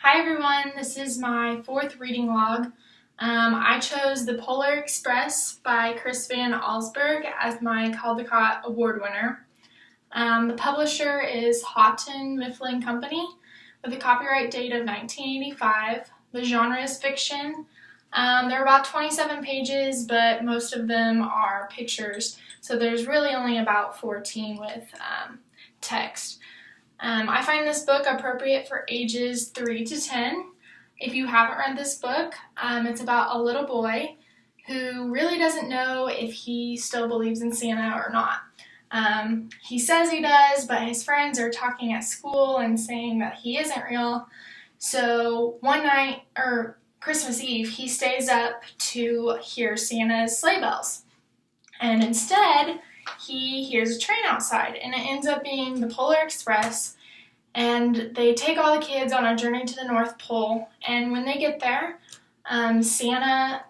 Hi everyone, this is my fourth reading log. I chose The Polar Express by Chris Van Allsburg as my Caldecott Award winner. The publisher is Houghton Mifflin Company with a copyright date of 1985. The genre is fiction. There are about 27 pages, but most of them are pictures, so there's really only about 14 with text. I find this book appropriate for ages 3 to 10. If you haven't read this book, it's about a little boy who really doesn't know if he still believes in Santa or not. He says he does, but his friends are talking at school and saying that he isn't real. So one night, or Christmas Eve, he stays up to hear Santa's sleigh bells. And instead, he hears a train outside, and it ends up being the Polar Express, and they take all the kids on a journey to the North Pole, and when they get there, Santa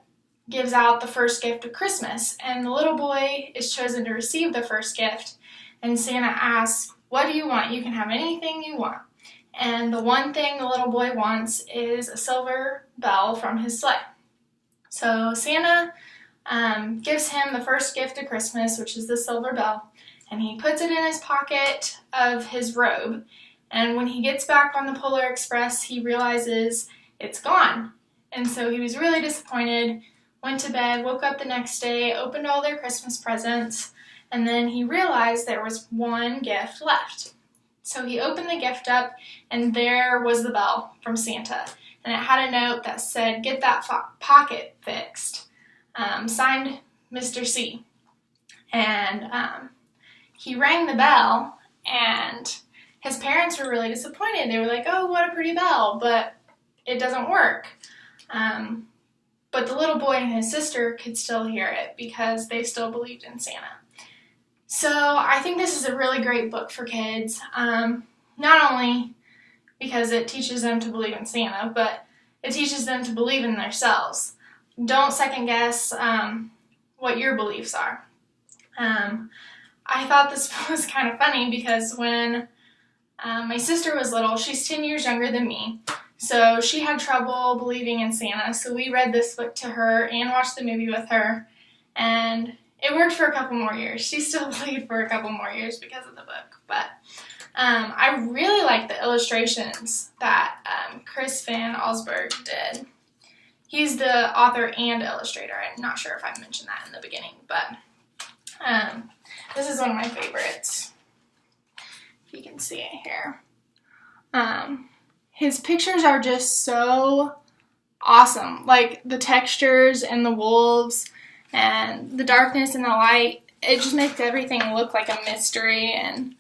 gives out the first gift of Christmas, and the little boy is chosen to receive the first gift, and Santa asks, "What do you want? You can have anything you want." And the one thing the little boy wants is a silver bell from his sleigh. So Santa gives him the first gift of Christmas, which is the silver bell, and he puts it in his pocket of his robe. And when he gets back on the Polar Express, he realizes it's gone. And so he was really disappointed, went to bed, woke up the next day, opened all their Christmas presents, and then he realized there was one gift left. So he opened the gift up, and there was the bell from Santa. And it had a note that said, "Get that pocket fixed." Signed Mr. C. And he rang the bell, and his parents were really disappointed. They were like, "Oh, what a pretty bell," but it doesn't work. But the little boy and his sister could still hear it because they still believed in Santa. So I think this is a really great book for kids, not only because it teaches them to believe in Santa, but it teaches them to believe in themselves. Don't second guess what your beliefs are. I thought this was kind of funny because when my sister was little, she's 10 years younger than me, so she had trouble believing in Santa, so we read this book to her and watched the movie with her, and it worked for a couple more years. She still believed for a couple more years because of the book, but I really like the illustrations that Chris Van Allsburg did. He's the author and illustrator. I'm not sure if I mentioned that in the beginning, but this is one of my favorites. If you can see it here. His pictures are just so awesome. Like the textures and the wolves and the darkness and the light. It just makes everything look like a mystery, and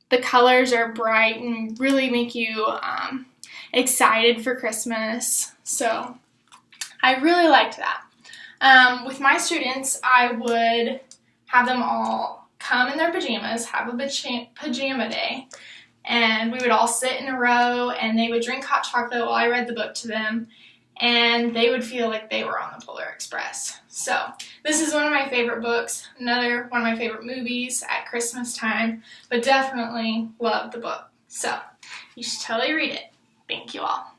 the colors are bright and really make you excited for Christmas. So I really liked that. With my students, I would have them all come in their pajamas, have a pajama day, and we would all sit in a row, and they would drink hot chocolate while I read the book to them, and they would feel like they were on the Polar Express. So this is one of my favorite books, another one of my favorite movies at Christmas time, but definitely love the book. So you should totally read it. Thank you all.